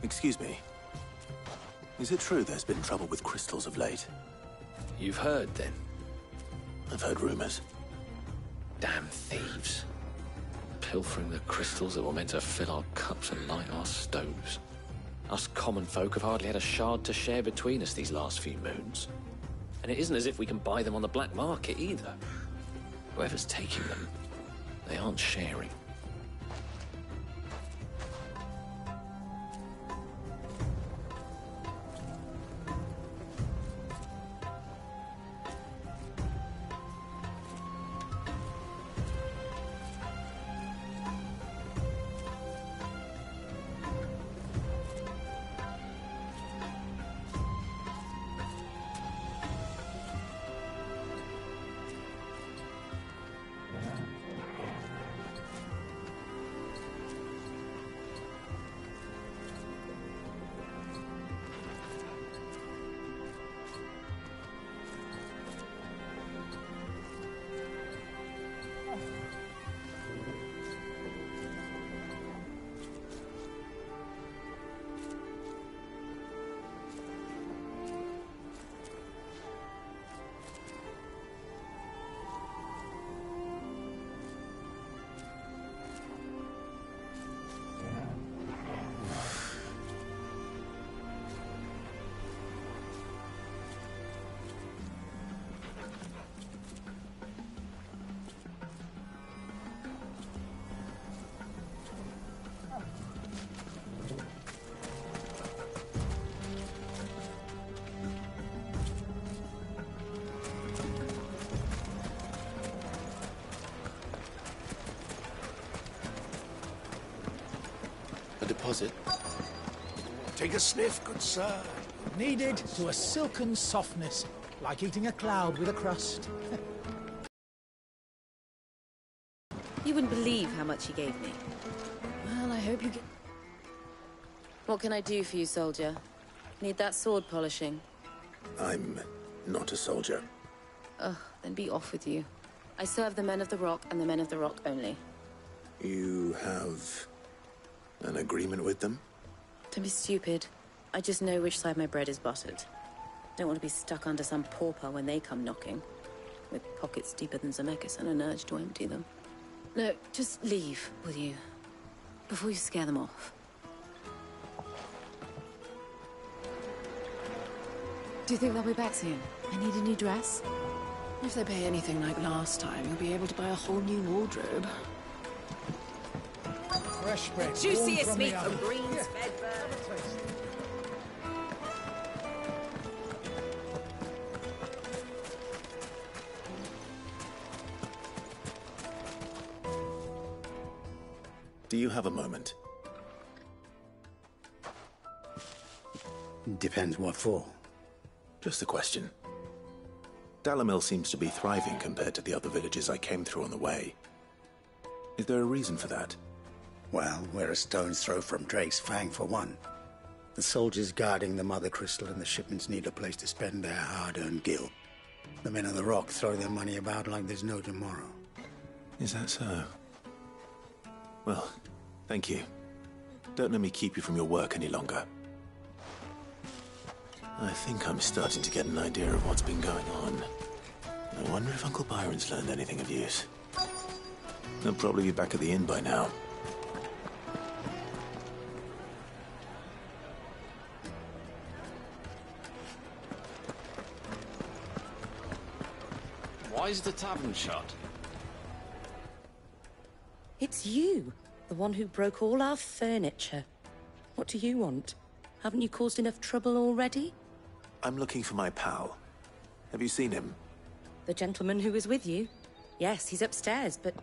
Excuse me. Is it true there's been trouble with crystals of late? You've heard, then? I've heard rumors. Damn thieves. Pilfering the crystals that were meant to fill our cups and light our stoves. Us common folk have hardly had a shard to share between us these last few moons. And it isn't as if we can buy them on the black market either. Whoever's taking them, they aren't sharing. A deposit? Take a sniff, good sir. Kneaded to a silken softness, like eating a cloud with a crust. You wouldn't believe how much he gave me. Well, I hope you get... What can I do for you, soldier? Need that sword polishing? I'm not a soldier. Ugh, then be off with you. I serve the men of the Rock and the men of the Rock only. You have an agreement with them? Don't be stupid. I just know which side my bread is buttered. Don't want to be stuck under some pauper when they come knocking. With pockets deeper than Zemeckis and an urge to empty them. No, just leave, will you? Before you scare them off. Do you think they'll be back soon? I need a new dress. If they pay anything like last time, you'll be able to buy a whole new wardrobe. Fresh bread. Juiciest warm meat the from oven. Green's Here, Bedburn. have a taste. Do you have a moment? Depends what for. Just a question. Dalamil seems to be thriving compared to the other villages I came through on the way. Is there a reason for that? Well, we're a stone's throw from Drake's Fang, for one. The soldiers guarding the Mother Crystal and the shipments need a place to spend their hard-earned gil. The men of the Rock throw their money about like there's no tomorrow. Is that so? Well, thank you. Don't let me keep you from your work any longer. I think I'm starting to get an idea of what's been going on. I wonder if Uncle Byron's learned anything of use. They'll probably be back at the inn by now. Why is the tavern shut? It's you, the one who broke all our furniture. What do you want? Haven't you caused enough trouble already? I'm looking for my pal. Have you seen him? The gentleman who was with you? Yes, he's upstairs, but...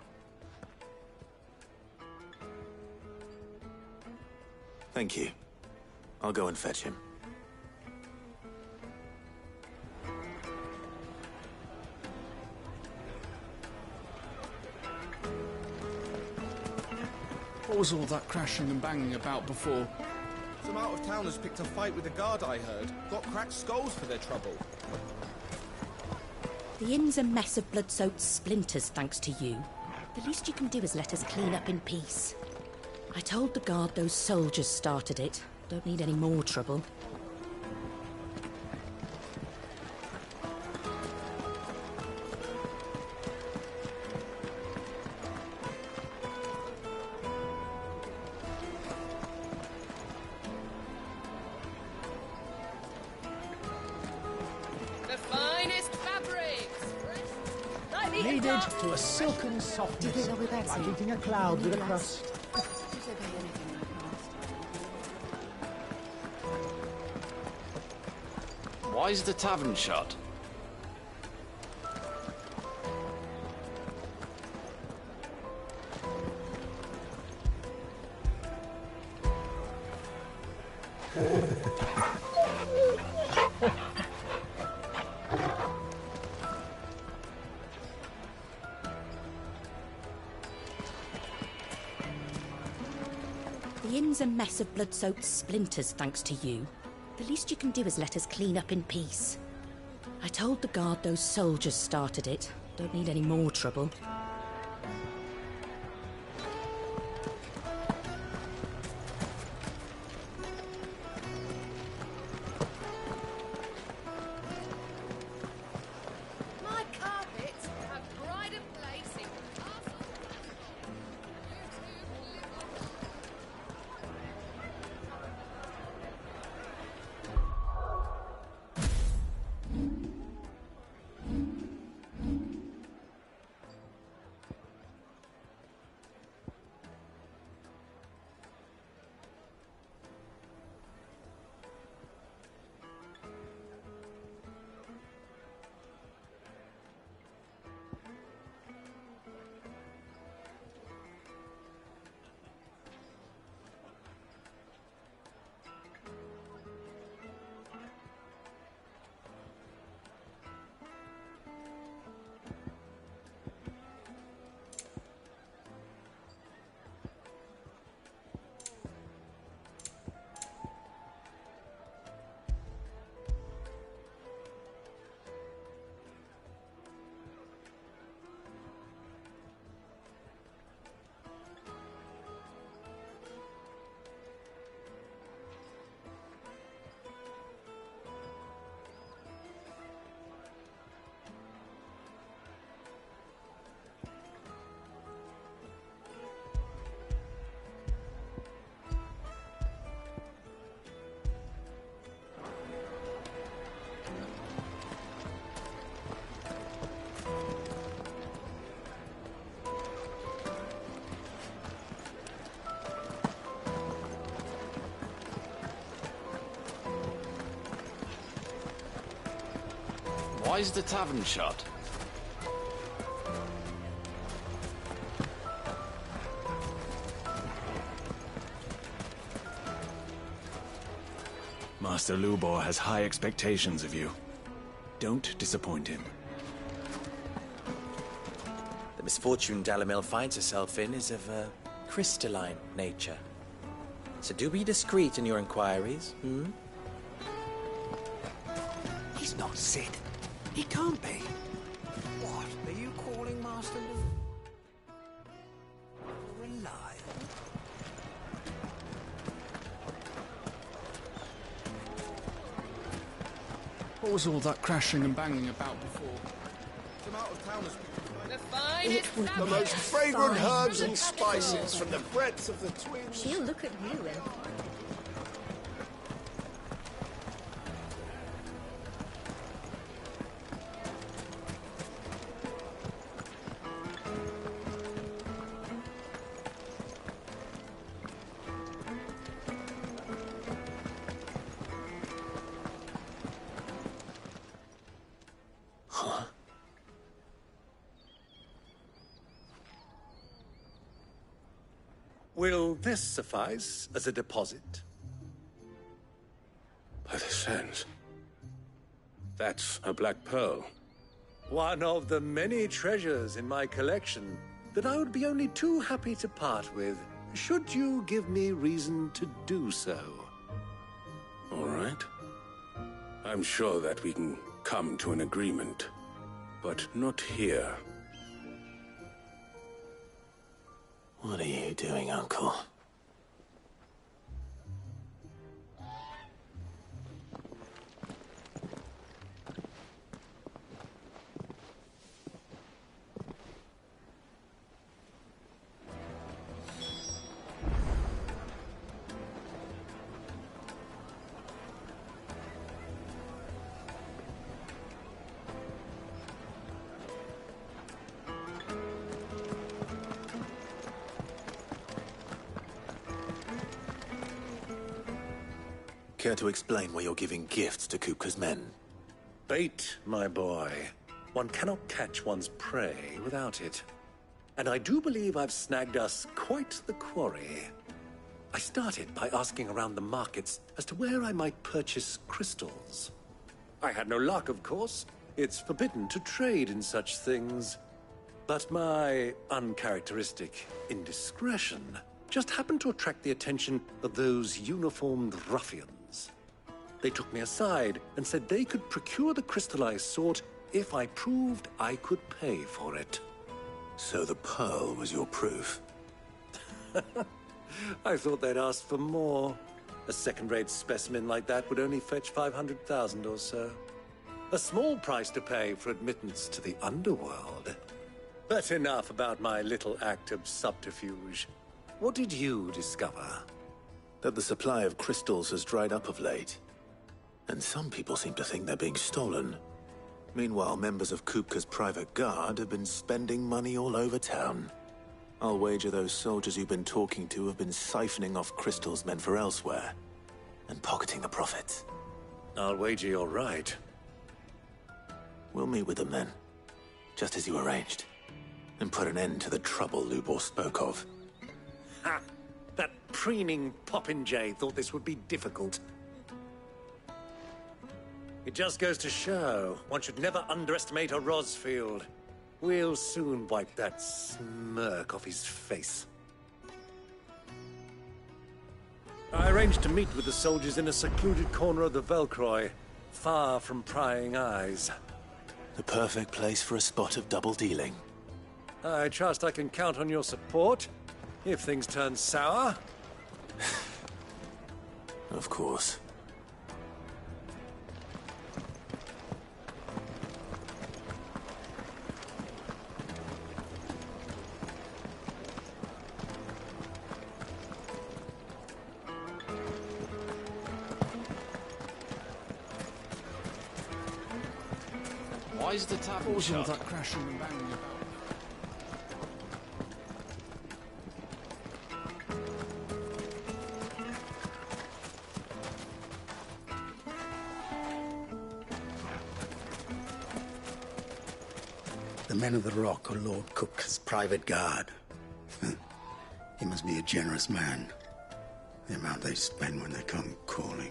Thank you. I'll go and fetch him. What was all that crashing and banging about before? Some out-of-towners picked a fight with the guard, I heard. Got cracked skulls for their trouble. The inn's a mess of blood-soaked splinters, thanks to you. The least you can do is let us clean up in peace. I told the guard those soldiers started it. Don't need any more trouble. The finest fabrics! Kneaded to a silken softness, Do you think they'll be back like soon? eating a cloud with a crust. Did they pay anything like last? Why is the tavern shut? The inn's a mess of blood-soaked splinters, thanks to you. The least you can do is let us clean up in peace. I told the guard those soldiers started it. Don't need any more trouble. My carpets have pride of place in castles. Why is the tavern shut? Master Lubor has high expectations of you. Don't disappoint him. The misfortune Dalimil finds herself in is of a crystalline nature. So do be discreet in your inquiries, He's not Sid. He can't be. What are you calling Master Lu? Reliable? What was all that crashing and banging about before? Some out-of-towners picked a fight. The finest would fabrics! be Most fragrant fine. herbs and spices from the breadth of the twins. She'll look at you and... Will this suffice as a deposit? By the sands. That's a black pearl. One of the many treasures in my collection that I would be only too happy to part with, should you give me reason to do so. All right. I'm sure that we can come to an agreement, but not here. What are you doing, Uncle? Care to explain why you're giving gifts to Kupka's men? Bait, my boy. One cannot catch one's prey without it. And I do believe I've snagged us quite the quarry. I started by asking around the markets as to where I might purchase crystals. I had no luck, of course. It's forbidden to trade in such things. But my uncharacteristic indiscretion just happened to attract the attention of those uniformed ruffians. They took me aside and said they could procure the crystal I sought if I proved I could pay for it. So the pearl was your proof? I thought they'd asked for more. A second-rate specimen like that would only fetch 500,000 or so. A small price to pay for admittance to the underworld. But enough about my little act of subterfuge. What did you discover? That the supply of crystals has dried up of late. And some people seem to think they're being stolen. Meanwhile, members of Kupka's private guard have been spending money all over town. I'll wager those soldiers you've been talking to have been siphoning off crystals meant for elsewhere, and pocketing the profits. I'll wager you're right. We'll meet with them then, just as you arranged, and put an end to the trouble Lubor spoke of. Ha! That preening popinjay thought this would be difficult. It just goes to show, one should never underestimate a Rosfield. We'll soon wipe that smirk off his face. I arranged to meet with the soldiers in a secluded corner of the Velcroy, far from prying eyes. The perfect place for a spot of double dealing. I trust I can count on your support, if things turn sour. Of course. Why is the tavern shut? All that crashing and banging about? The men of the Rock are Lord Kupka's private guard. He must be a generous man. The amount they spend when they come calling.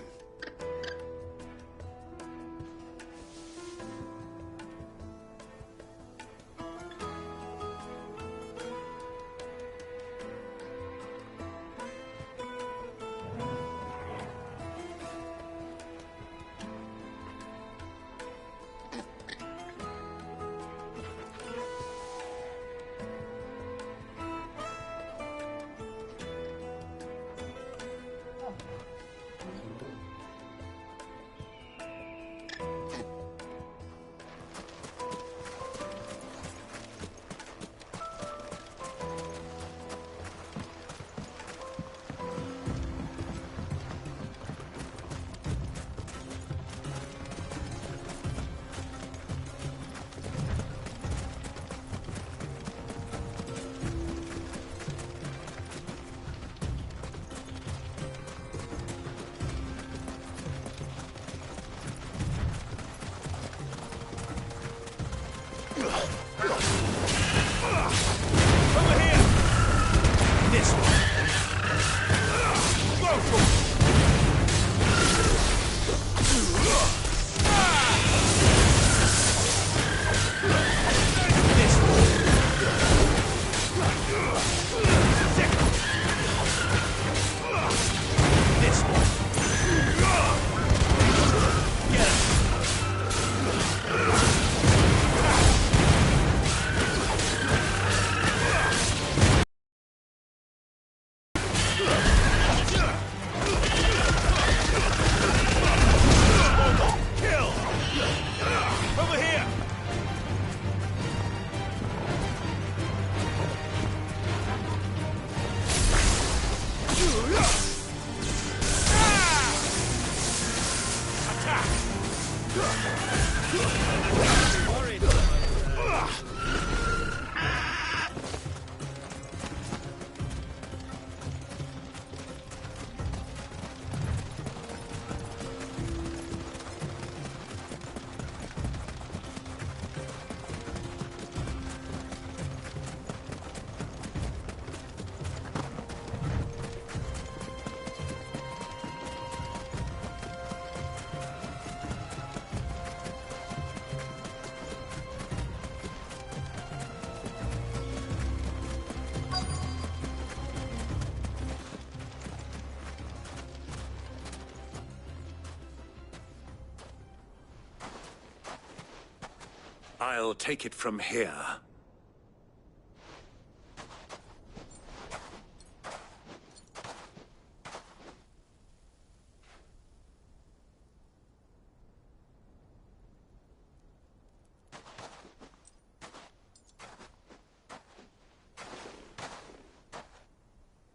I'll take it from here.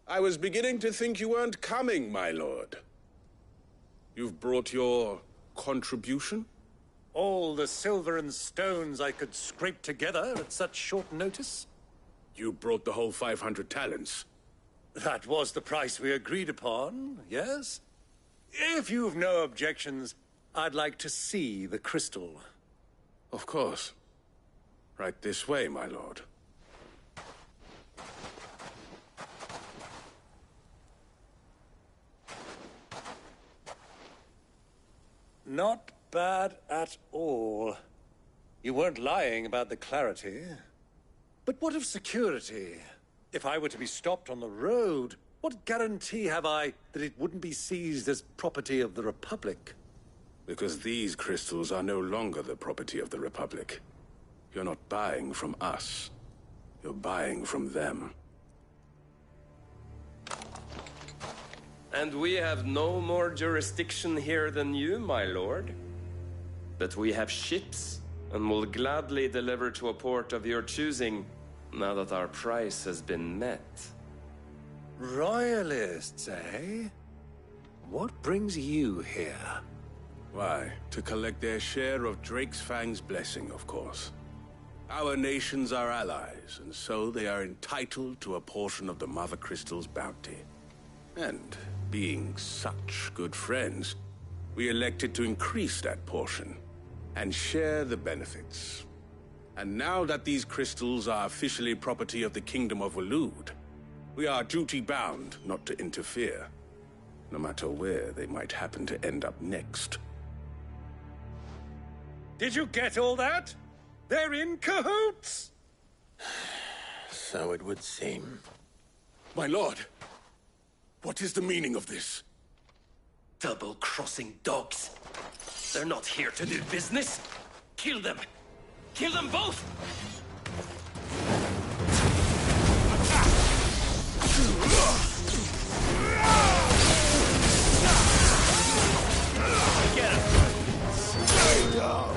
I was beginning to think you weren't coming, my lord. You've brought your contribution? All the silver and stones I could scrape together at such short notice? You brought the whole 500 talents. That was the price we agreed upon, yes? If you've no objections, I'd like to see the crystal. Of course. Right this way, my lord. Not bad at all. You weren't lying about the clarity. But what of security? If I were to be stopped on the road, what guarantee have I that it wouldn't be seized as property of the Republic? Because these crystals are no longer the property of the Republic. You're not buying from us. You're buying from them. And we have no more jurisdiction here than you, my lord. But we have ships, and will gladly deliver to a port of your choosing, now that our price has been met. Royalists, eh? What brings you here? Why, to collect their share of Drake's Fang's blessing, of course. Our nations are allies, and so they are entitled to a portion of the Mother Crystal's bounty. And being such good friends, we elected to increase that portion and share the benefits. And now that these crystals are officially property of the Kingdom of Waloed, we are duty-bound not to interfere, no matter where they might happen to end up next. Did you get all that? They're in cahoots! So it would seem. My lord, what is the meaning of this? Double-crossing dogs. They're not here to do business. Kill them. Kill them both! Get him! Stay down!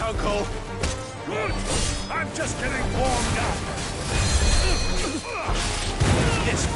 Uncle! Good! I'm just getting warmed up! This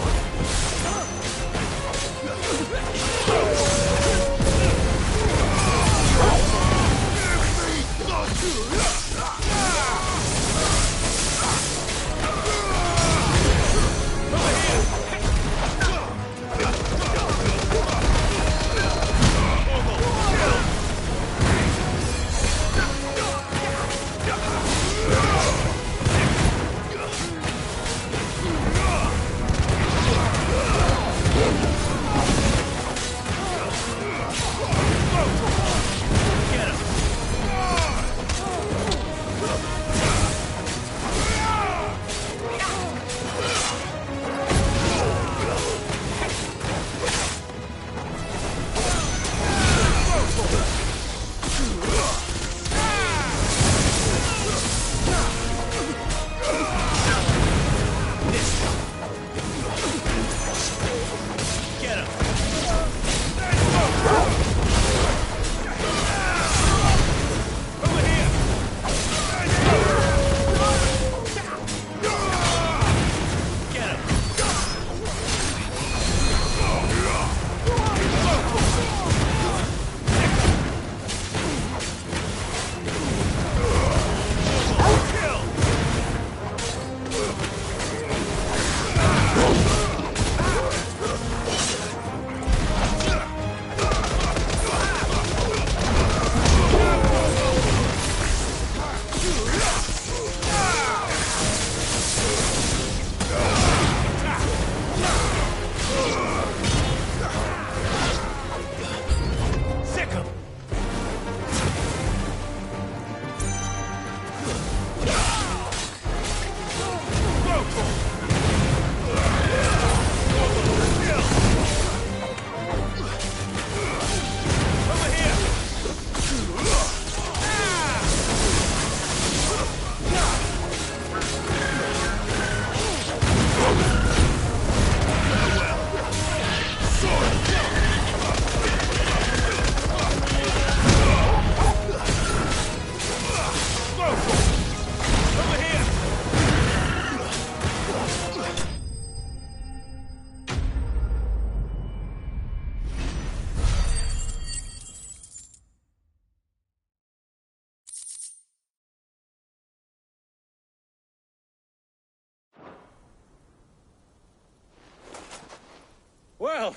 Well,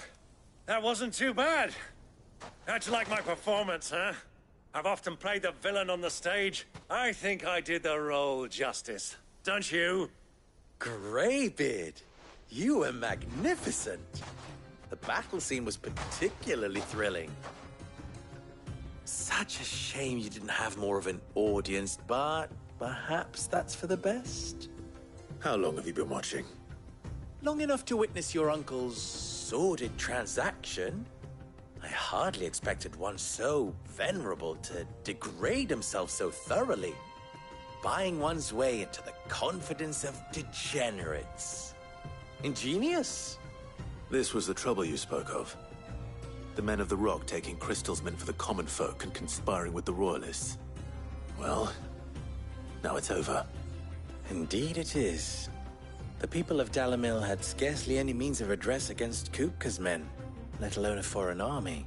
that wasn't too bad. How'd you like my performance, huh? I've often played the villain on the stage. I think I did the role justice. Don't you? Greybeard, you were magnificent. The battle scene was particularly thrilling. Such a shame you didn't have more of an audience, but perhaps that's for the best. How long have you been watching? Long enough to witness your uncle's sordid transaction. I hardly expected one so venerable to degrade himself so thoroughly, buying one's way into the confidence of degenerates. Ingenious. This was the trouble you spoke of. The men of the Rock taking crystals meant for the common folk and conspiring with the Royalists. Well, now it's over. Indeed it is. The people of Dalimil had scarcely any means of redress against Kupka's men, let alone a foreign army.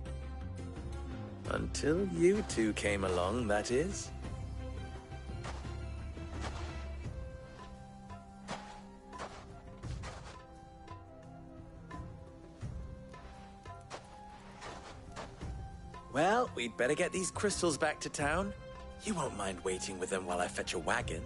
Until you two came along, that is. Well, we'd better get these crystals back to town. You won't mind waiting with them while I fetch a wagon.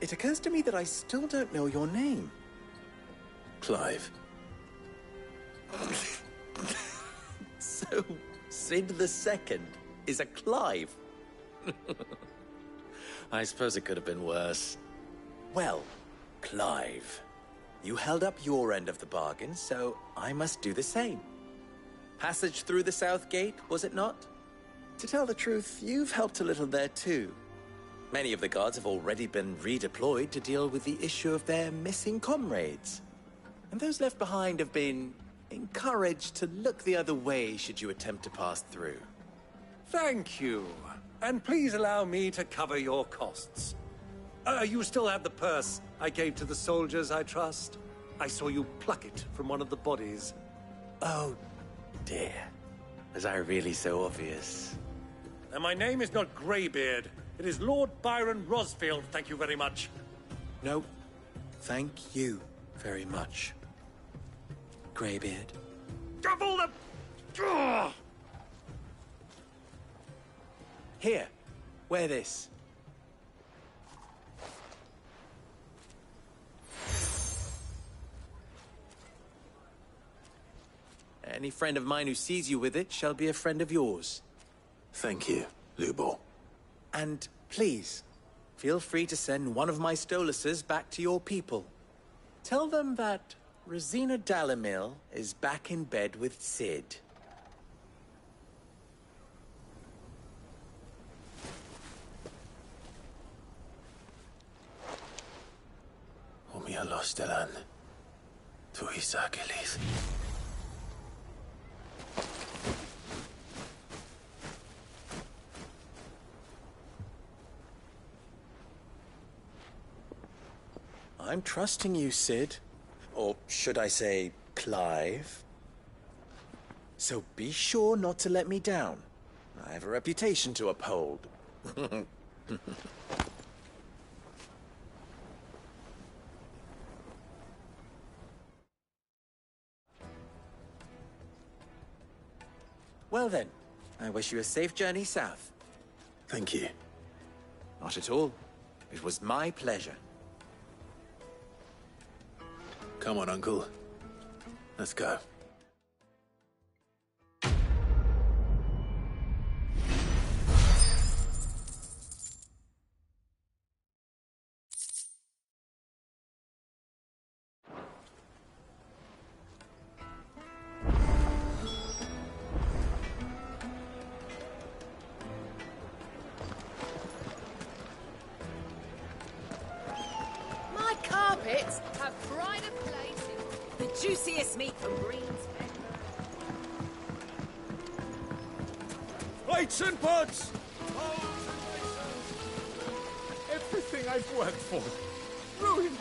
It occurs to me that I still don't know your name. Clive. So, Sid the Second is a Clive? I suppose it could have been worse. Well, Clive, you held up your end of the bargain, so I must do the same. Passage through the South Gate, was it not? To tell the truth, you've helped a little there too. Many of the guards have already been redeployed to deal with the issue of their missing comrades. And those left behind have been encouraged to look the other way should you attempt to pass through. Thank you. And please allow me to cover your costs. You still have the purse I gave to the soldiers, I trust? I saw you pluck it from one of the bodies. Oh, dear. Was I really so obvious? And my name is not Greybeard. It is Lord Byron Rosfield, thank you very much. No, thank you very much, Greybeard. Double the... Ugh! Here, wear this. Any friend of mine who sees you with it shall be a friend of yours. Thank you, Lubor. And please, feel free to send one of my Stoluses back to your people. Tell them that Rosina Dalimil is back in bed with Sid. Omia Lostelan. Tu Isakelis. I'm trusting you, Sid. Or should I say, Clive. So be sure not to let me down. I have a reputation to uphold. Well then, I wish you a safe journey south. Thank you. Not at all. It was my pleasure. Come on, Uncle. Let's go. My carpets have pride of place in the juiciest meat from Green's Meadow. Plates and pots! Everything I've worked for. ruined!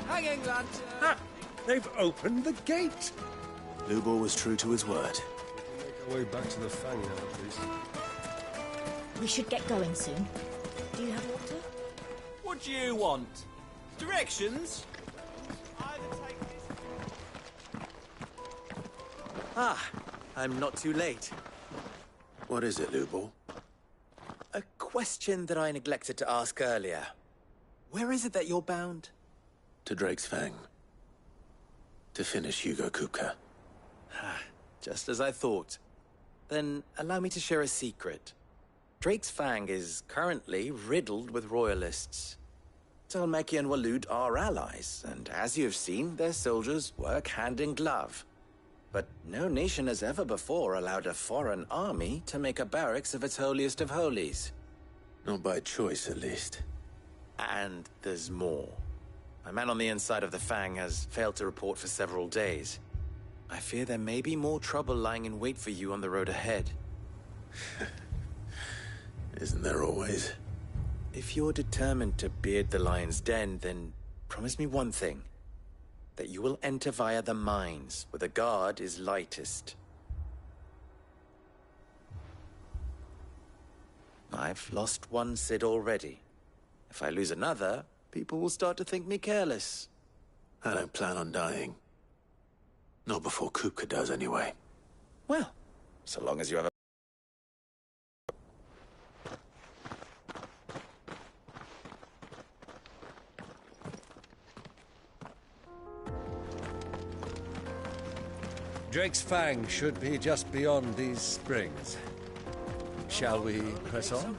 Hanging lantern! Ah, they've opened the gate! Lubor was true to his word. Make our way back to the Fang now, at least. We should get going soon. Do you have water? What do you want? Directions? Ah, I'm not too late. What is it, Lubor? A question that I neglected to ask earlier. Where is it that you're bound? To Drake's Fang. To finish Hugo Kupka. Just as I thought. Then allow me to share a secret. Drake's Fang is currently riddled with royalists. Talmeki and Waloed are allies, and as you have seen, their soldiers work hand in glove. But no nation has ever before allowed a foreign army to make a barracks of its holiest of holies. Not by choice, at least. And there's more. A man on the inside of the Fang has failed to report for several days. I fear there may be more trouble lying in wait for you on the road ahead. Isn't there always? If you're determined to beard the lion's den, then promise me one thing. That you will enter via the mines, where the guard is lightest. I've lost one Cid already. If I lose another, people will start to think me careless. I don't plan on dying. Not before Kupka does, anyway. Well, so long as you have a... Drake's Fang should be just beyond these springs. Shall we press on?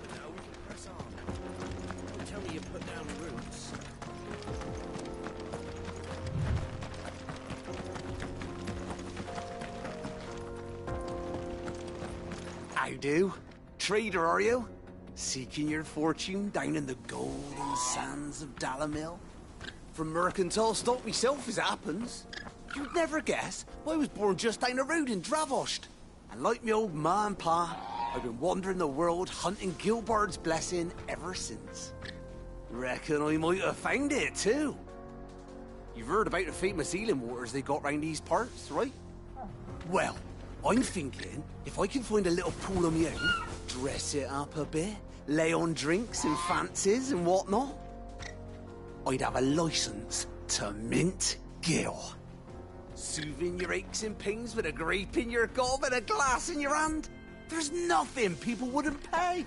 Tell me you put down roots. How do? Trader, are you? Seeking your fortune down in the golden sands of Dalamil? From mercantile stock myself, as it happens. You'd never guess, I was born just down the road in Dravost. And like me old ma and pa, I've been wandering the world hunting Gilbard's blessing ever since. Reckon I might have found it, too. You've heard about the famous healing waters they got round these parts, right? Well, I'm thinking, if I can find a little pool of my own, dress it up a bit, lay on drinks and fancies and whatnot, I'd have a license to mint Gil. Soothing your aches and pains with a grape in your gob and a glass in your hand. There's nothing people wouldn't pay.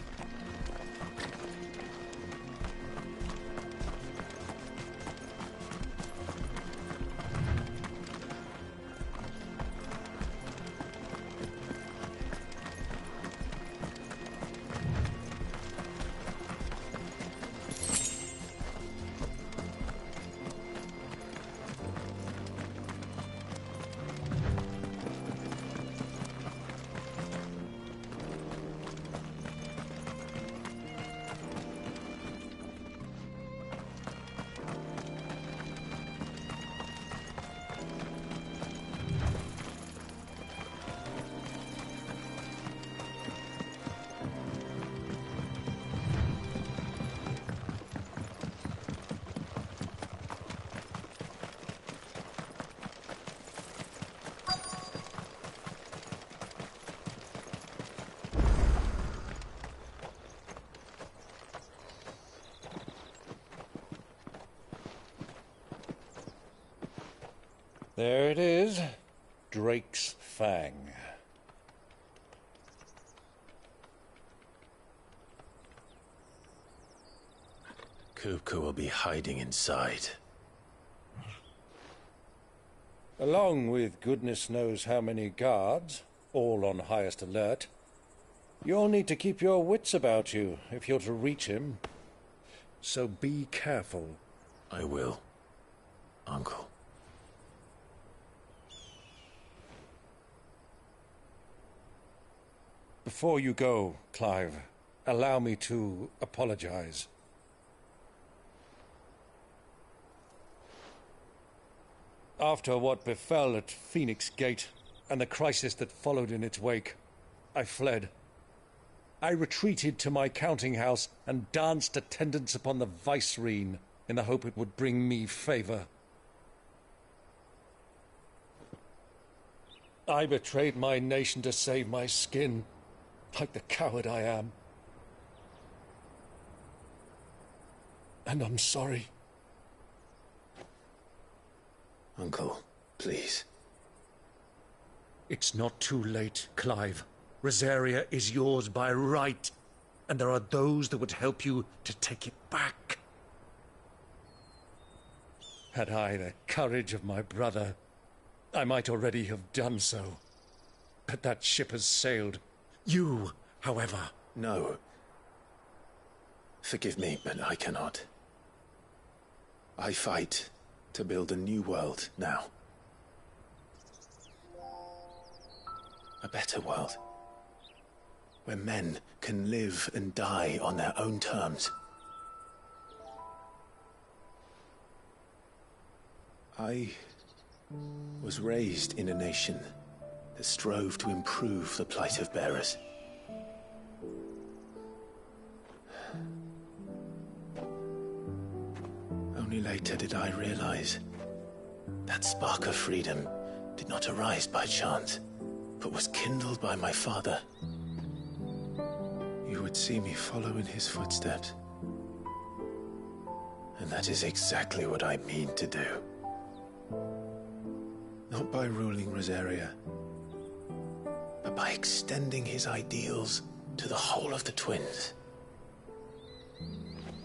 There it is. Drake's Fang. Kupka will be hiding inside. Along with goodness knows how many guards, all on highest alert. You'll need to keep your wits about you if you're to reach him. So be careful. I will, Uncle. Before you go, Clive, allow me to apologize. After what befell at Phoenix Gate and the crisis that followed in its wake, I fled. I retreated to my counting house and danced attendance upon the vicereine in the hope it would bring me favour. I betrayed my nation to save my skin, like the coward I am. And I'm sorry. Uncle, please. It's not too late, Clive. Rosaria is yours by right, and there are those that would help you to take it back. Had I the courage of my brother, I might already have done so. But that ship has sailed. You, however... No. Forgive me, but I cannot. I fight to build a new world now. A better world. Where men can live and die on their own terms. I was raised in a nation that strove to improve the plight of bearers. Only later did I realize that spark of freedom did not arise by chance, but was kindled by my father. You would see me follow in his footsteps. And that is exactly what I mean to do. Not by ruling Rosaria, but by extending his ideals to the whole of the Twins.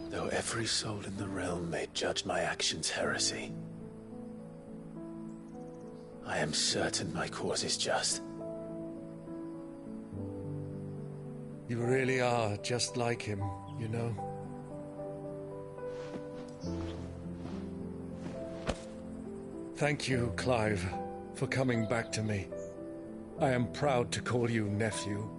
Though every soul in the realm may judge my actions heresy, I am certain my cause is just. You really are just like him, you know. Thank you, Clive, for coming back to me. I am proud to call you nephew.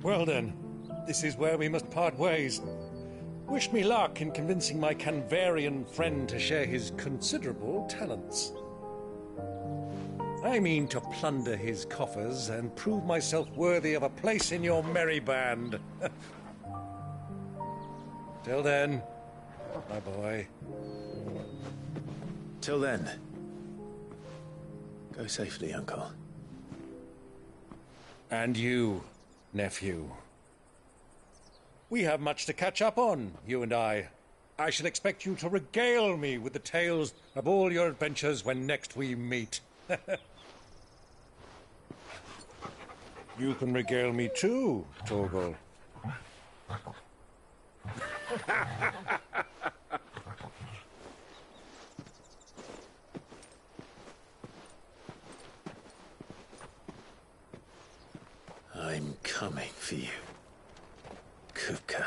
Well then, this is where we must part ways. Wish me luck in convincing my Canvarian friend to share his considerable talents. I mean to plunder his coffers and prove myself worthy of a place in your merry band. Till then, my boy. Till then. Go safely, Uncle. And you, nephew. We have much to catch up on, you and I. I shall expect you to regale me with the tales of all your adventures when next we meet. You can regale me too, Torgal. I'm coming for you, Kupka.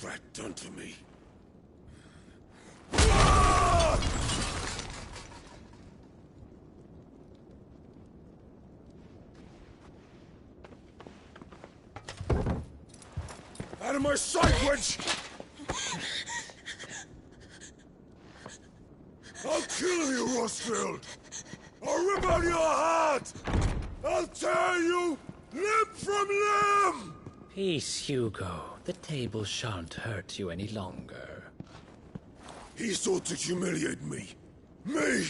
rat done to me? Out of my sight, wench! I'll kill you, Rosfield! I'll rip out your heart! I'll tear you limb from limb! Peace, Hugo. The table shan't hurt you any longer. He sought to humiliate me. Me!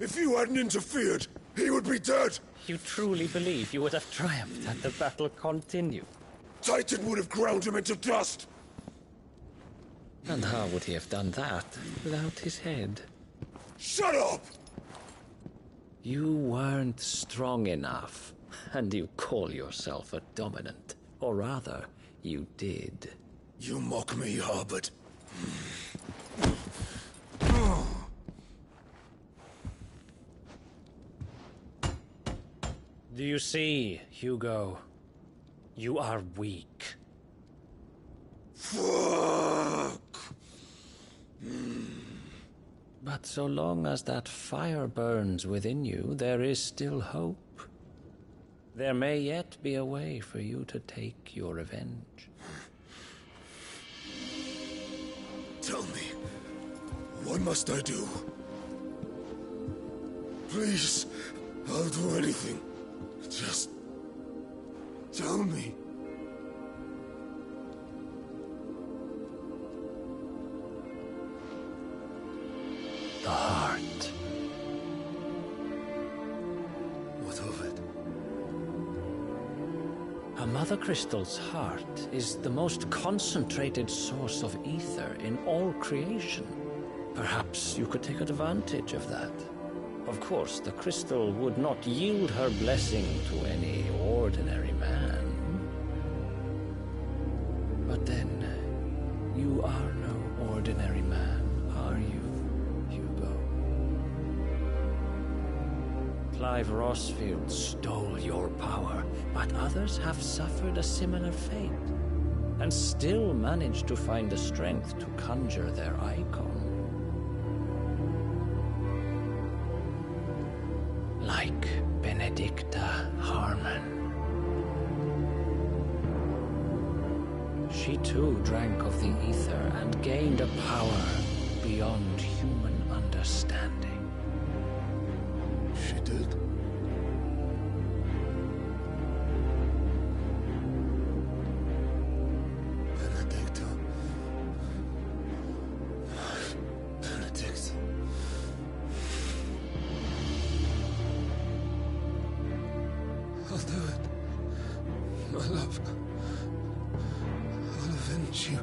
If you hadn't interfered, he would be dead! You truly believe you would have triumphed had the battle continued? Titan would have ground him into dust! And how would he have done that without his head? Shut up! You weren't strong enough, and you call yourself a dominant. Or rather, you did. You mock me, Harbert. Do you see, Hugo? You are weak. Fuck! But so long as that fire burns within you, there is still hope. There may yet be a way for you to take your revenge. Tell me, what must I do? Please, I'll do anything. Just tell me. The heart. What of it? A Mother Crystal's heart is the most concentrated source of ether in all creation. Perhaps you could take advantage of that. Of course, the crystal would not yield her blessing to any ordinary man. But then, you are no ordinary man, are you, Hugo? Clive Rosfield stole your power, but others have suffered a similar fate, and still managed to find the strength to conjure their icon. Like Benedicta Harmon. She too drank of the ether and gained a power beyond human understanding. She did? Benedicta. Benedict. I'll do it. My love. I'll avenge you.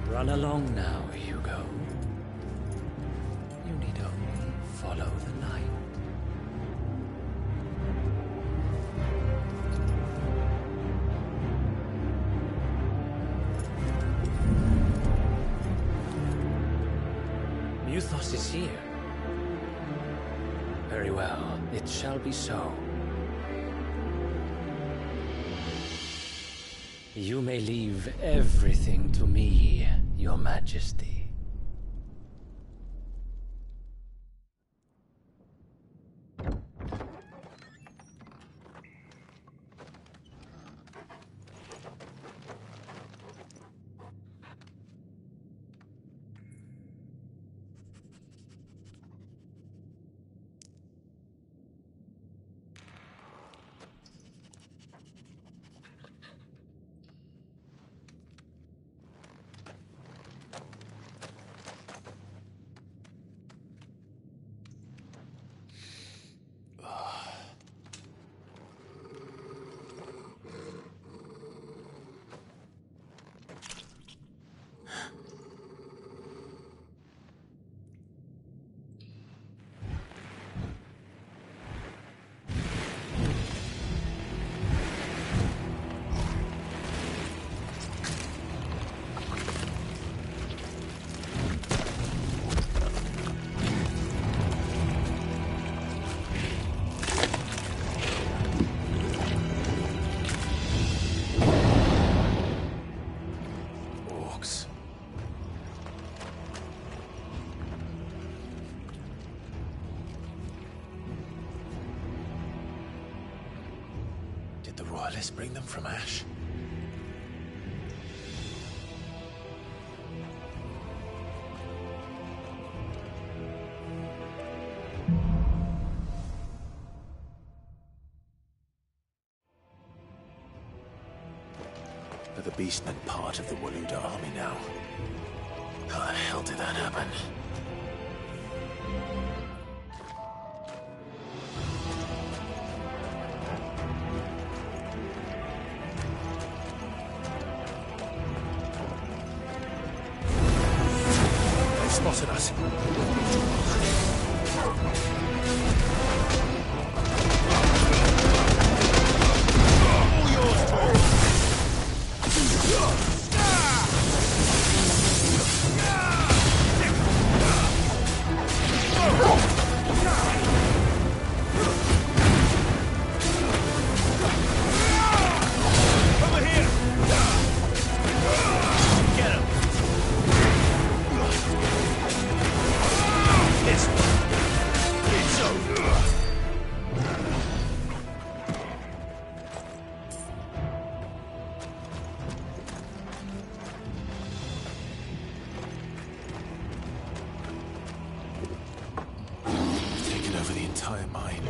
Run along now, Hugo. You need only follow the light. Muthos is here. Very well, it shall be so. You may leave everything to me, Your Majesty. Sure, let's bring them from Ash. Are the Beastmen part of the Waluda army now? How the hell did that happen? They've spotted us. All yours, Paul! Over here! Get him! This one! It's over! Taken over the entire mine.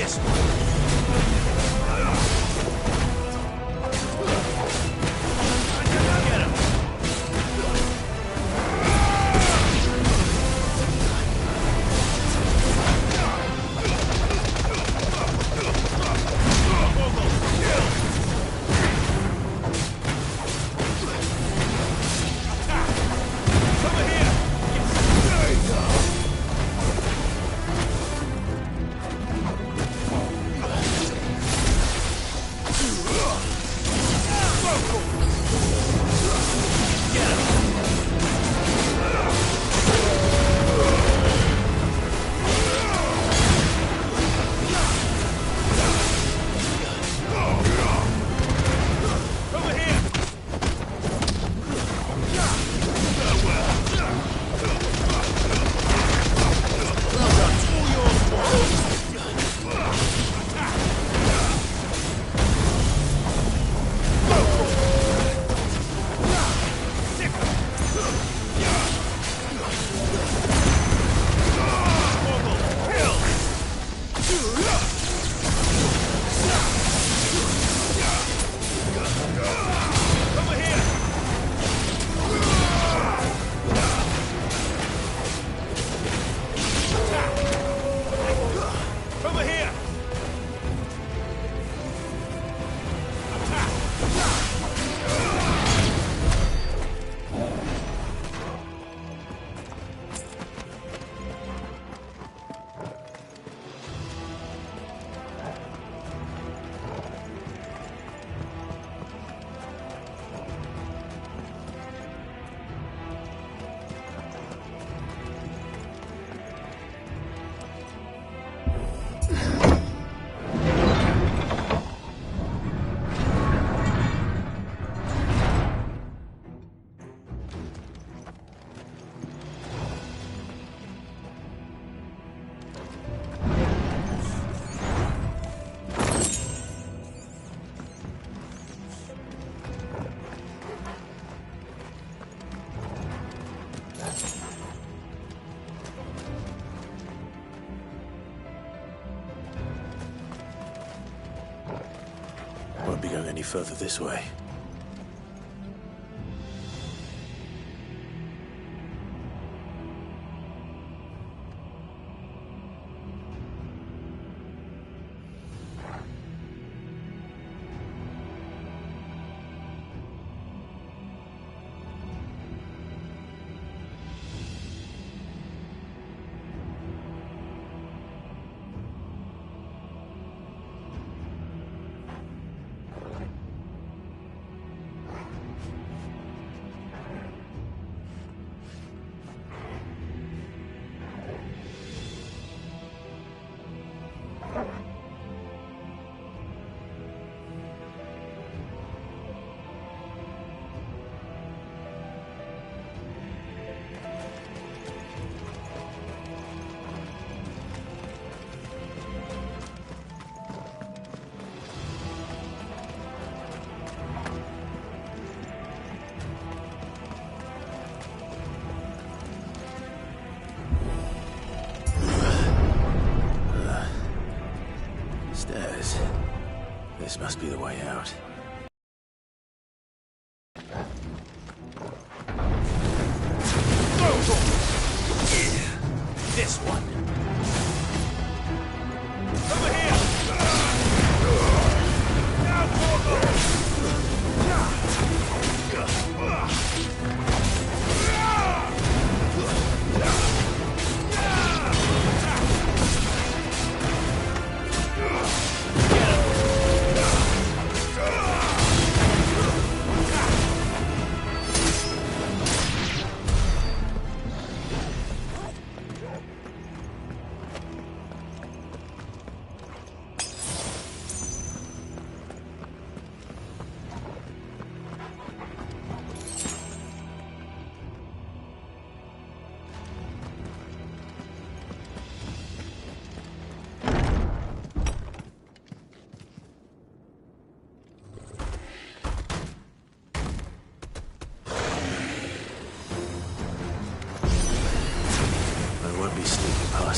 this one. Won't be going any further this way. Stairs. This must be the way out. This one.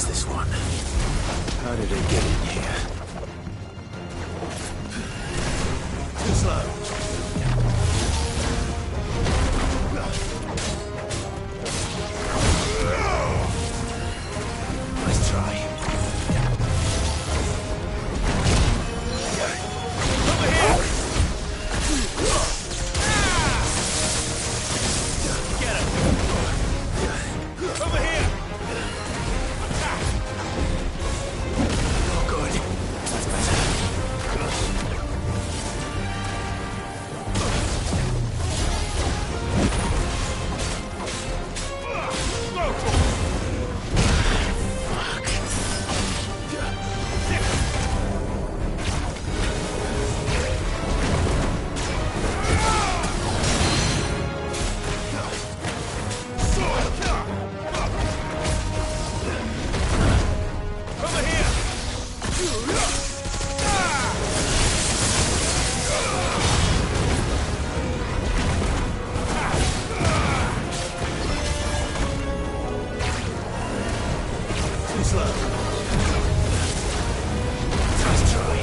This one. How did it get in here? slow. Nice try. Over here! Get him! Over here! Attack! Oh, good. That's better. Too slow. Nice try.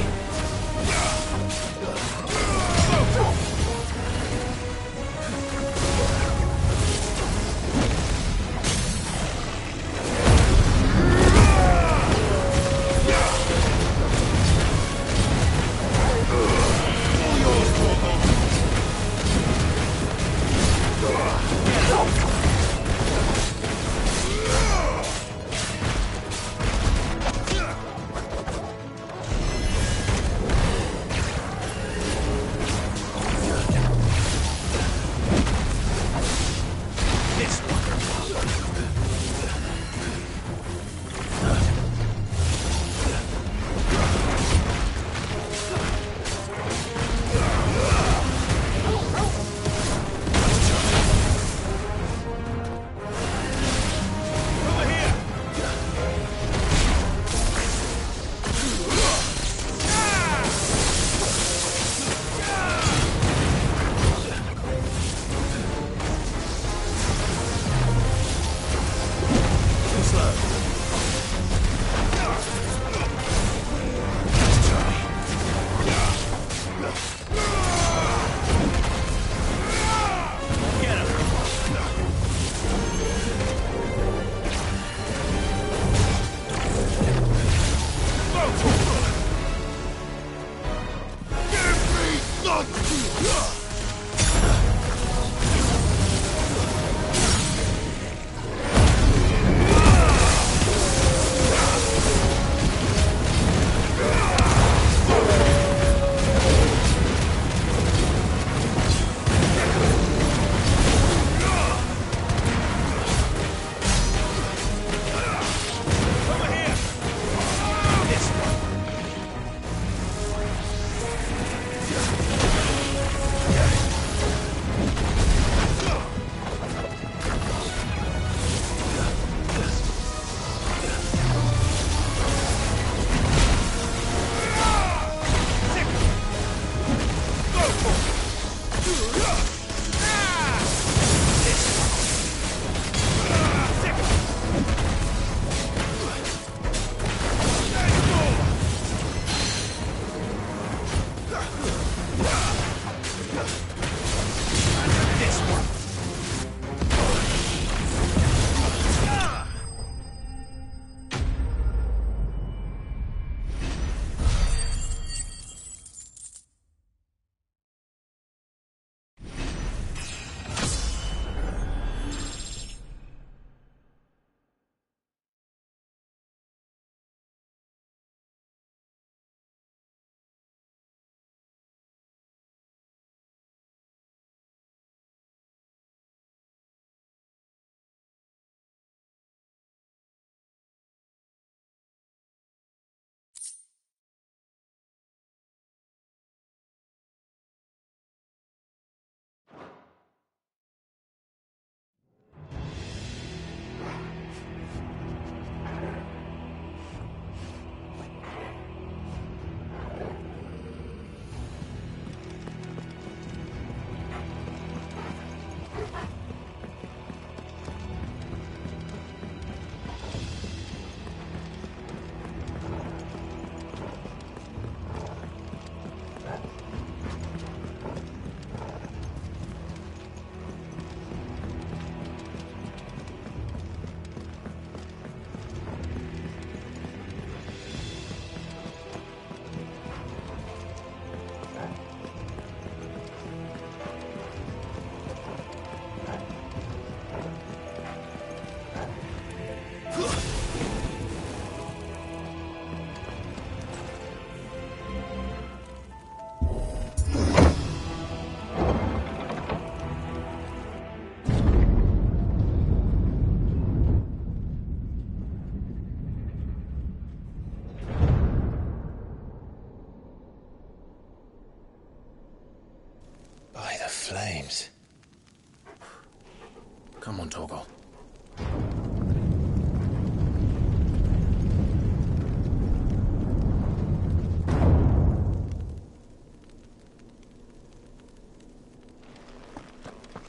Come on, Torgal.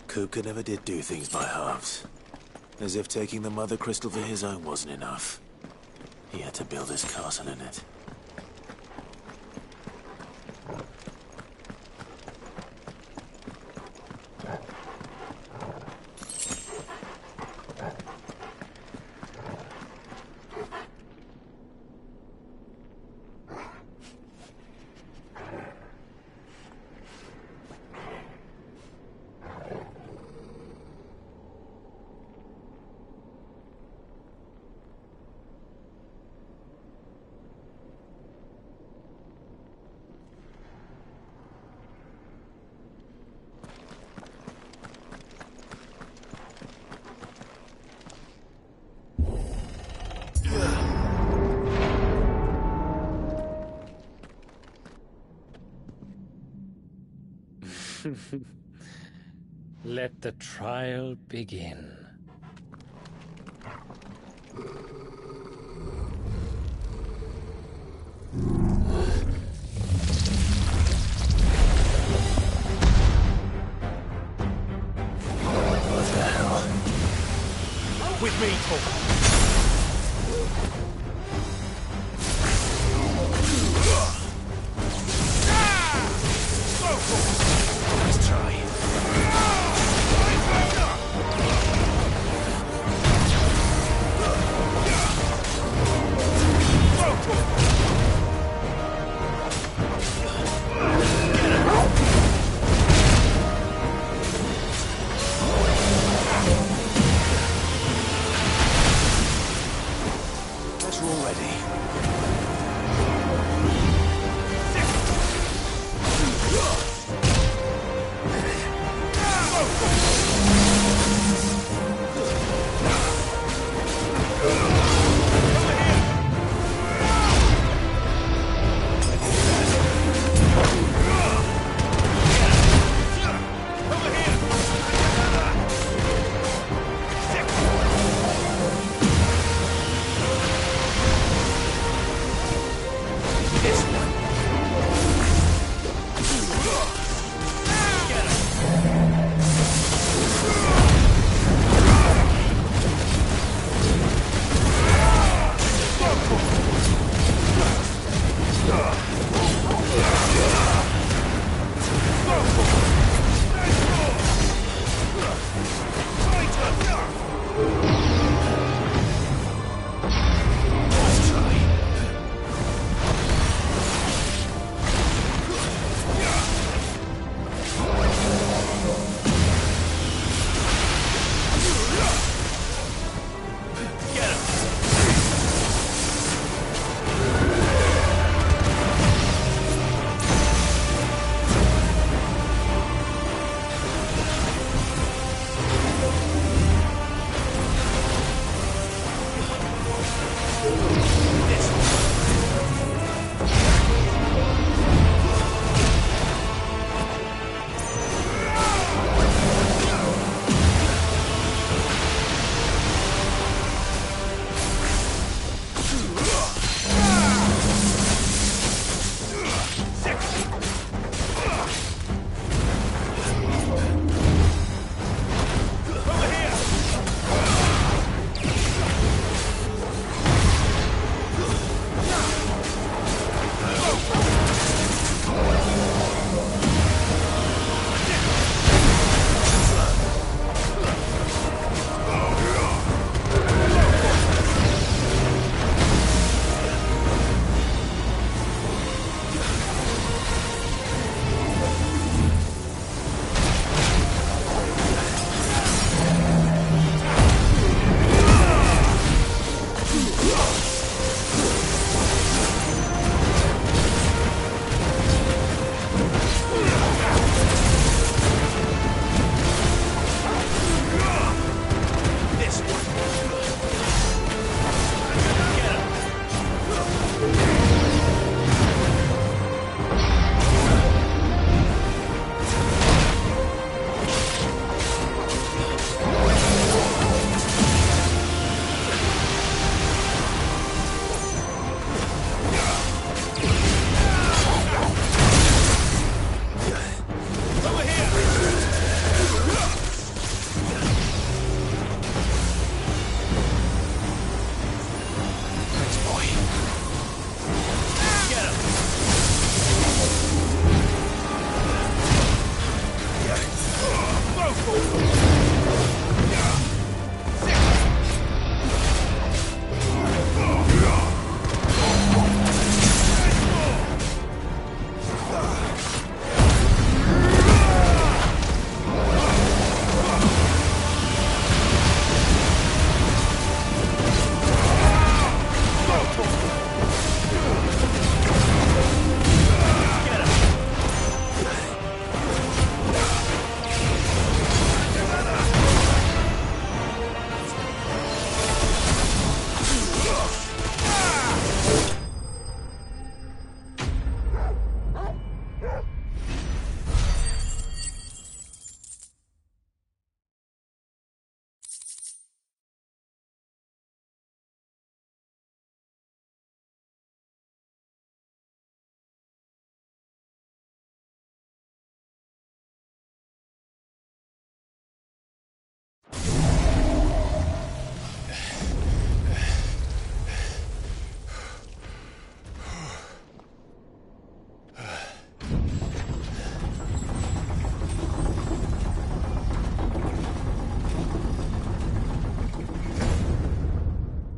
Kupka never did do things by halves. As if taking the Mother Crystal for his own wasn't enough. He had to build his castle in it. Let the trial begin. What the hell? With me, Torgal. Nice try. Guess we're all ready.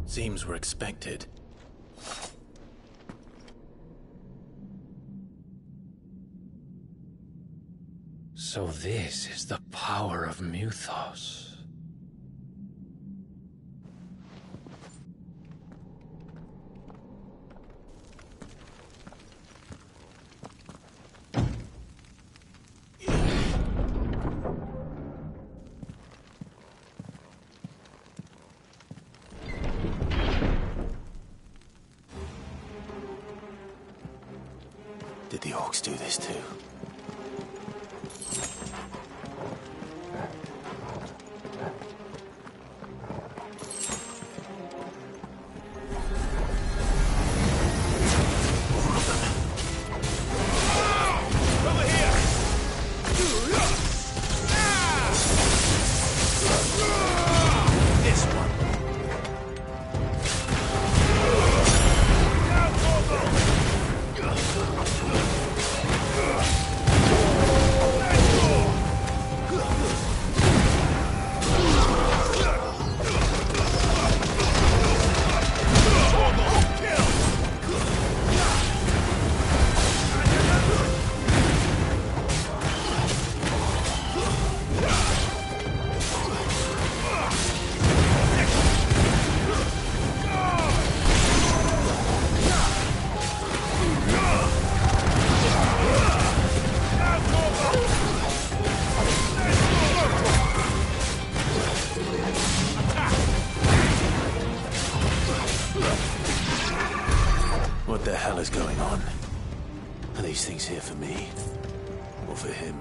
Seems we're expected. So this is the power of Muthos. Did the orcs do this too? What the hell is going on? Are these things here for me? Or for him?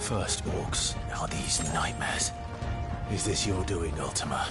First orcs, are these nightmares? Is this your doing, Ultima?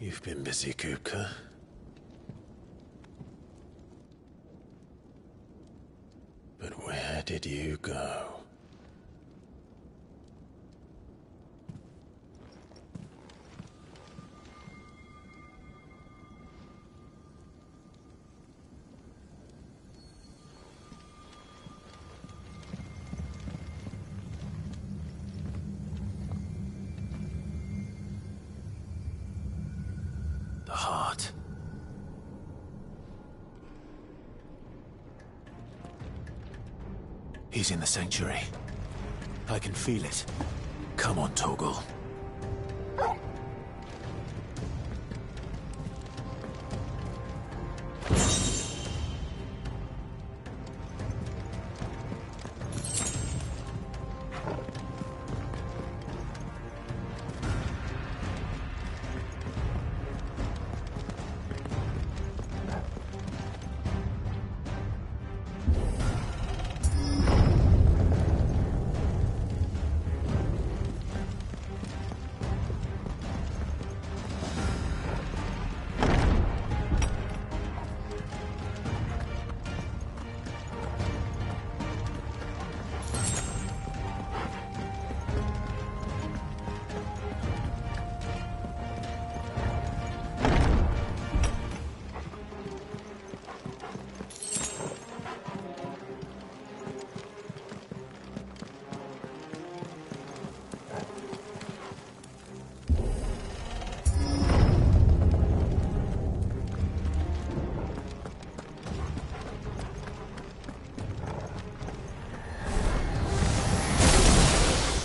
You've been busy, Kupka. But where did you go? The heart. He's in the sanctuary. I can feel it. Come on, Torgal.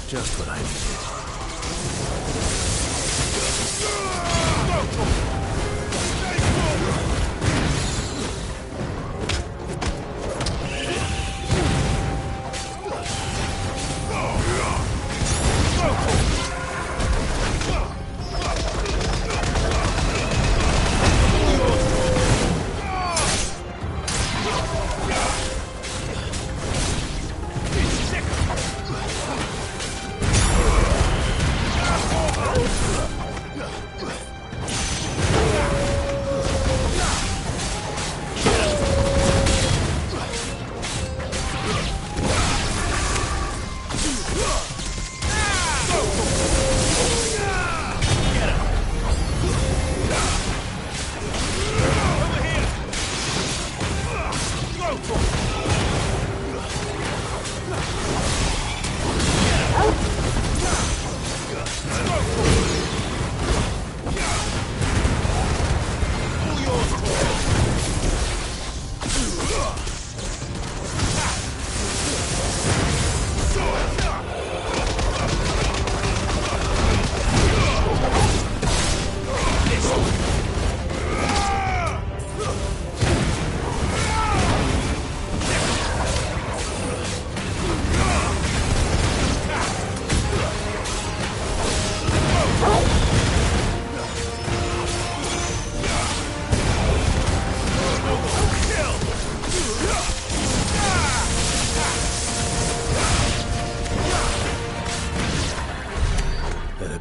Just what I needed.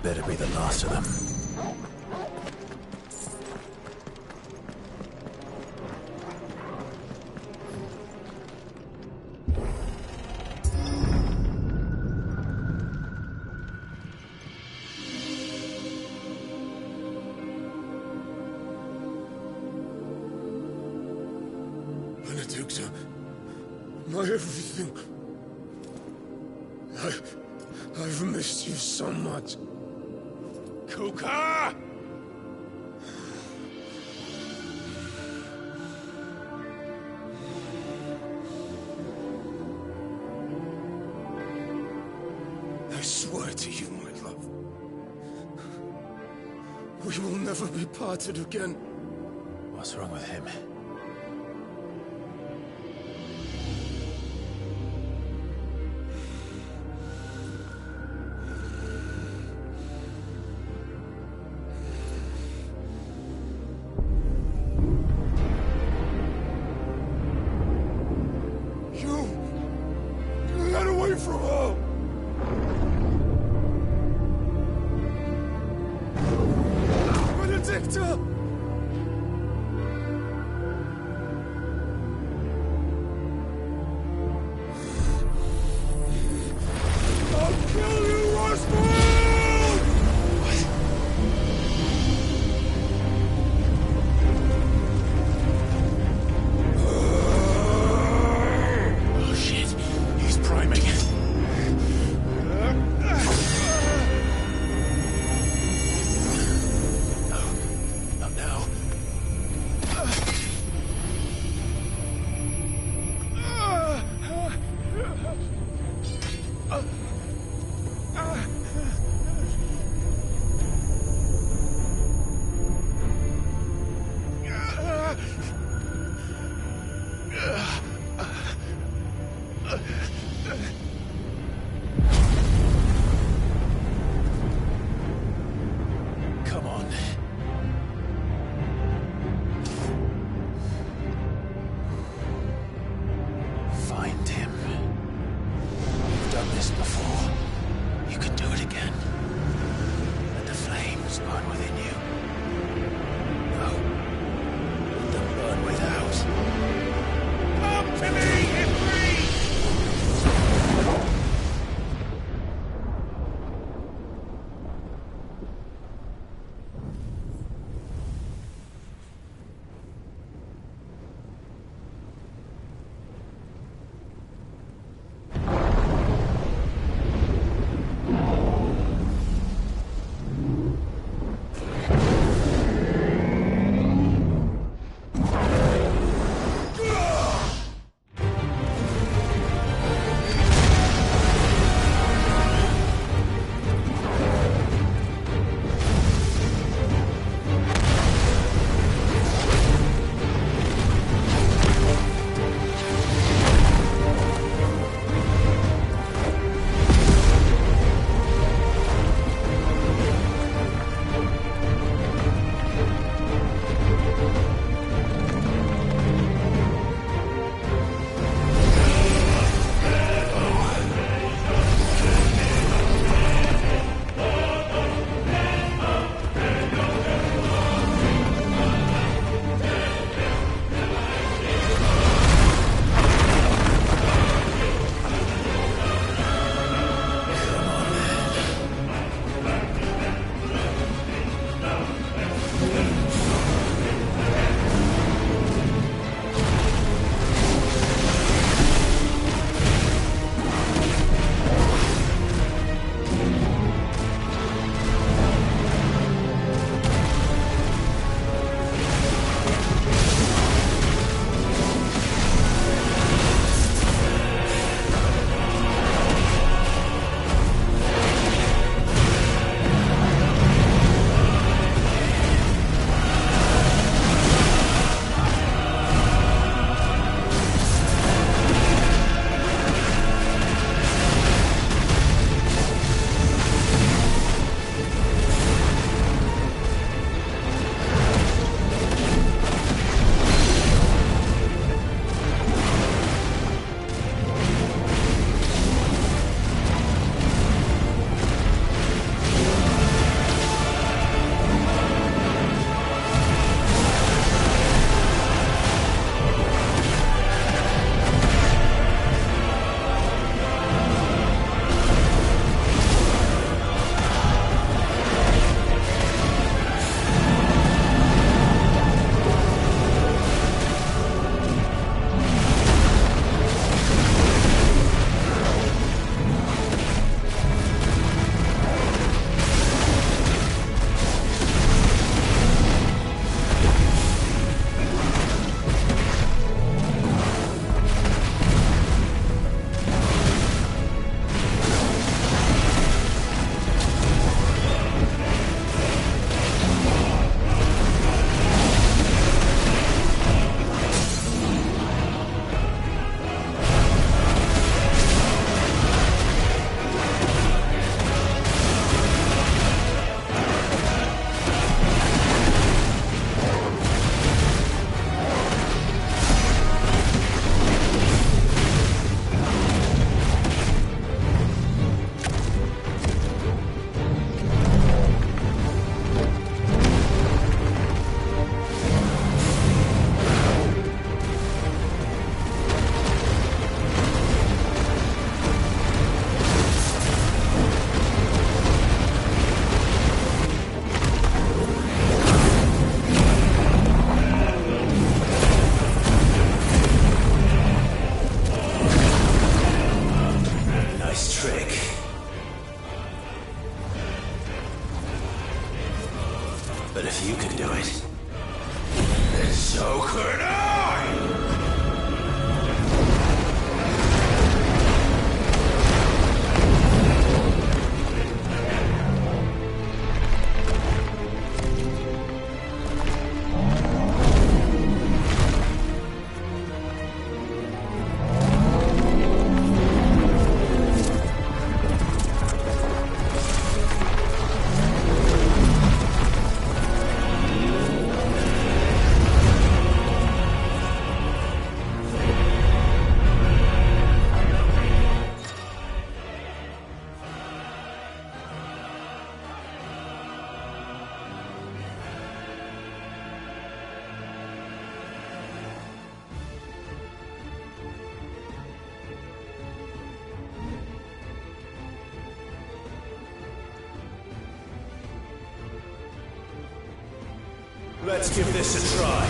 Better be the last of them. Benedicta, my everything. I've missed you so much. Kupka! I swear to you, my love, we will never be parted again. What's wrong with him? From her! Benedicta! But if you can do it, then so could I! Let's give this a try.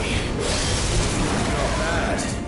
Not bad.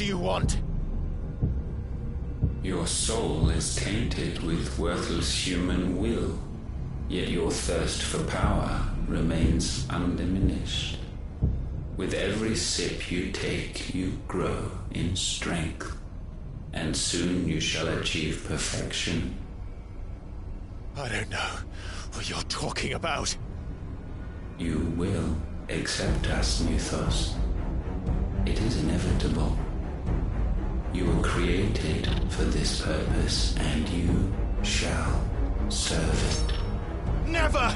do you want? Your soul is tainted with worthless human will, yet your thirst for power remains undiminished. With every sip you take, you grow in strength, and soon you shall achieve perfection. I don't know what you're talking about. You will accept us, Mythos. It is inevitable. You were created for this purpose, and you shall serve it. Never!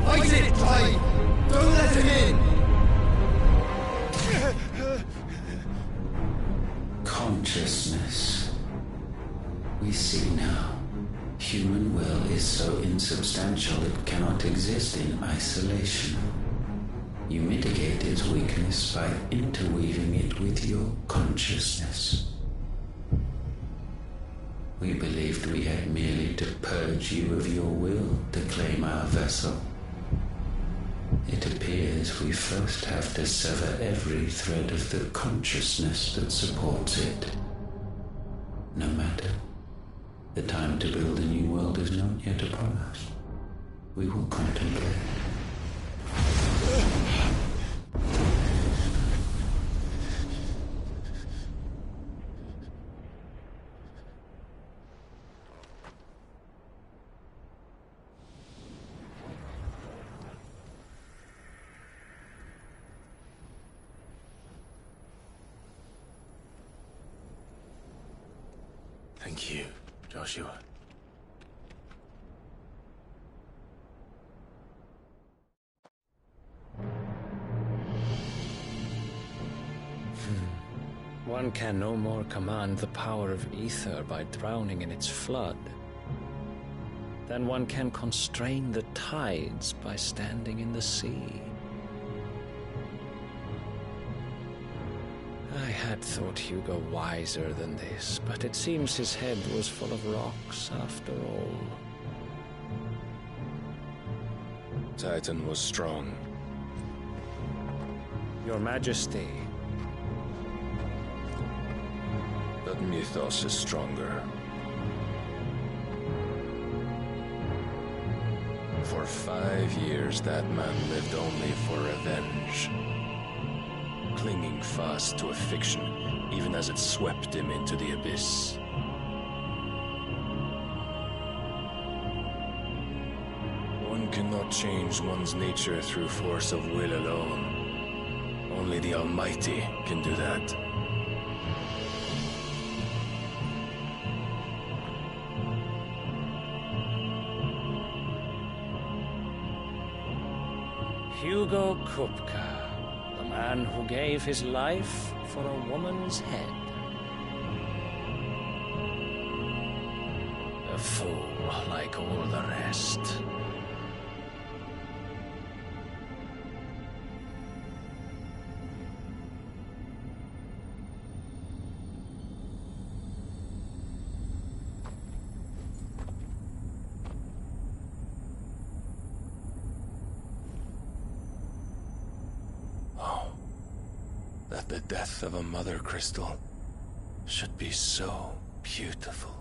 Fight it, Clive! Don't let him in! Consciousness. We see now. Human will is so insubstantial it cannot exist in isolation. You mitigate its weakness by interweaving it with your consciousness. We believed we had merely to purge you of your will to claim our vessel. It appears we first have to sever every thread of the consciousness that supports it. No matter. The time to build a new world is not yet upon us. We will contemplate. Thank you, Joshua. One can no more command the power of ether by drowning in its flood than one can constrain the tides by standing in the sea. I had thought Hugo wiser than this, but it seems his head was full of rocks after all. Titan was strong. Your Majesty. But Mythos is stronger. For 5 years, that man lived only for revenge. Clinging fast to a fiction, even as it swept him into the abyss. One cannot change one's nature through force of will alone. Only the Almighty can do that. Hugo Kupka, the man who gave his life for a woman's head. A fool like all the rest. That the death of a mother crystal should be so beautiful.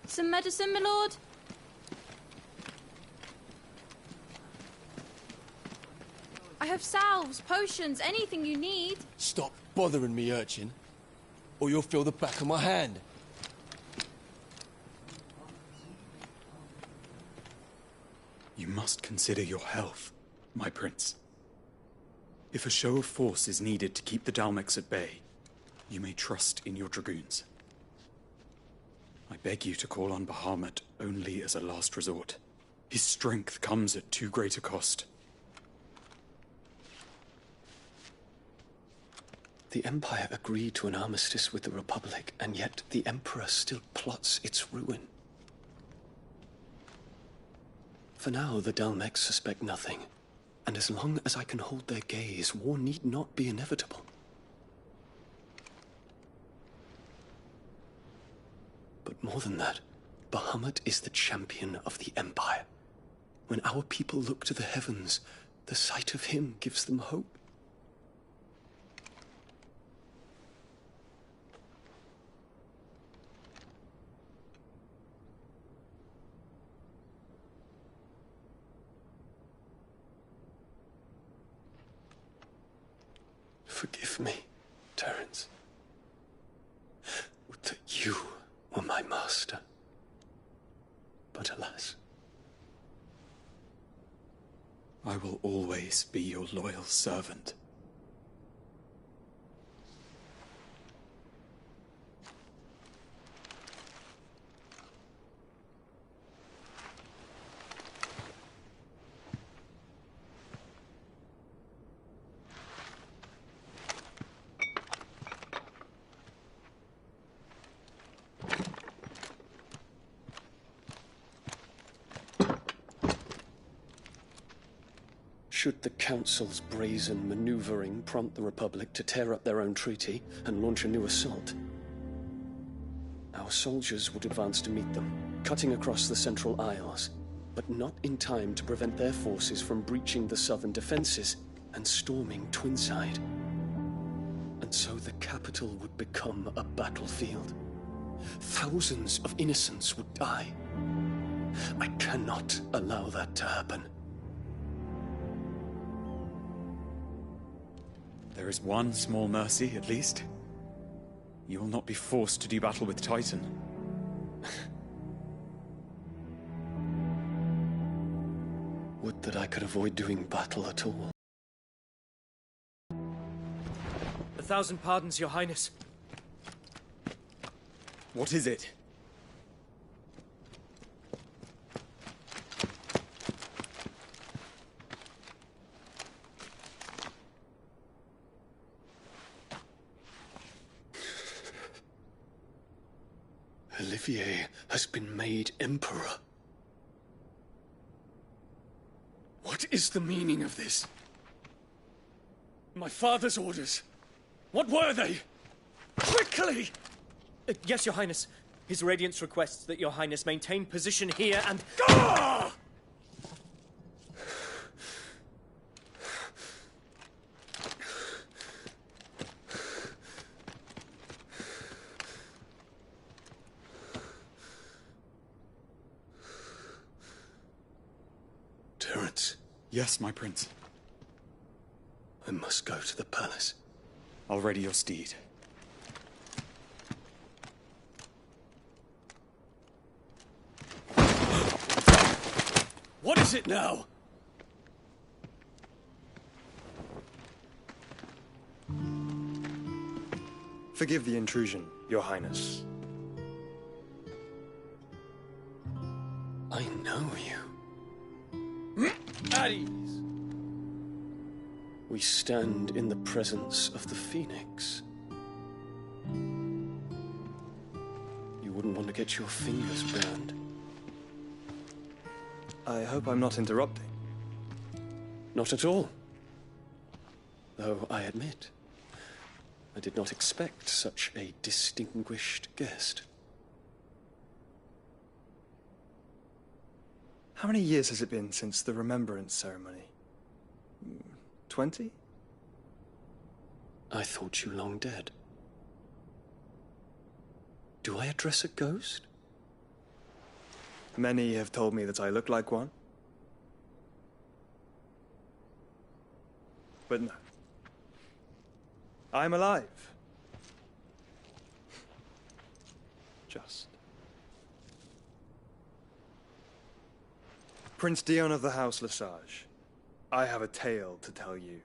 Some medicine, my lord? I have salves, potions, anything you need. Stop bothering me, urchin, or you'll feel the back of my hand. You must consider your health, my prince. If a show of force is needed to keep the Dalmex at bay, you may trust in your dragoons. I beg you to call on Bahamut only as a last resort. His strength comes at too great a cost. The Empire agreed to an armistice with the Republic, and yet the Emperor still plots its ruin. For now, the Dalmex suspect nothing, and as long as I can hold their gaze, war need not be inevitable. But more than that, Bahamut is the champion of the Empire. When our people look to the heavens, the sight of him gives them hope. Forgive me, Terence. Would that you were my master. But alas. I will always be your loyal servant. Should the Council's brazen maneuvering prompt the Republic to tear up their own treaty and launch a new assault, our soldiers would advance to meet them, cutting across the Central Isles, but not in time to prevent their forces from breaching the southern defenses and storming Twinside. And so the capital would become a battlefield. Thousands of innocents would die. I cannot allow that to happen. There is one small mercy, at least. You will not be forced to do battle with Titan. Would that I could avoid doing battle at all. 1,000 pardons, Your Highness. What is it? Olivier has been made Emperor. What is the meaning of this? My father's orders. What were they? Quickly! Yes, Your Highness. His Radiance requests that Your Highness maintain position here and... Ah! Terence. Yes, my prince. I must go to the palace. I'll ready your steed. What is it now? Forgive the intrusion, Your Highness. I know you. At ease. We stand in the presence of the Phoenix. You wouldn't want to get your fingers burned. I hope I'm not interrupting. Not at all. Though I admit, I did not expect such a distinguished guest. How many years has it been since the Remembrance ceremony? 20? I thought you long dead. Do I address a ghost? Many have told me that I look like one. But no. I'm alive. Just. Prince Dion of the House Lesage, I have a tale to tell you.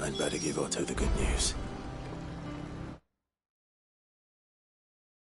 I'd better give Otto the good news.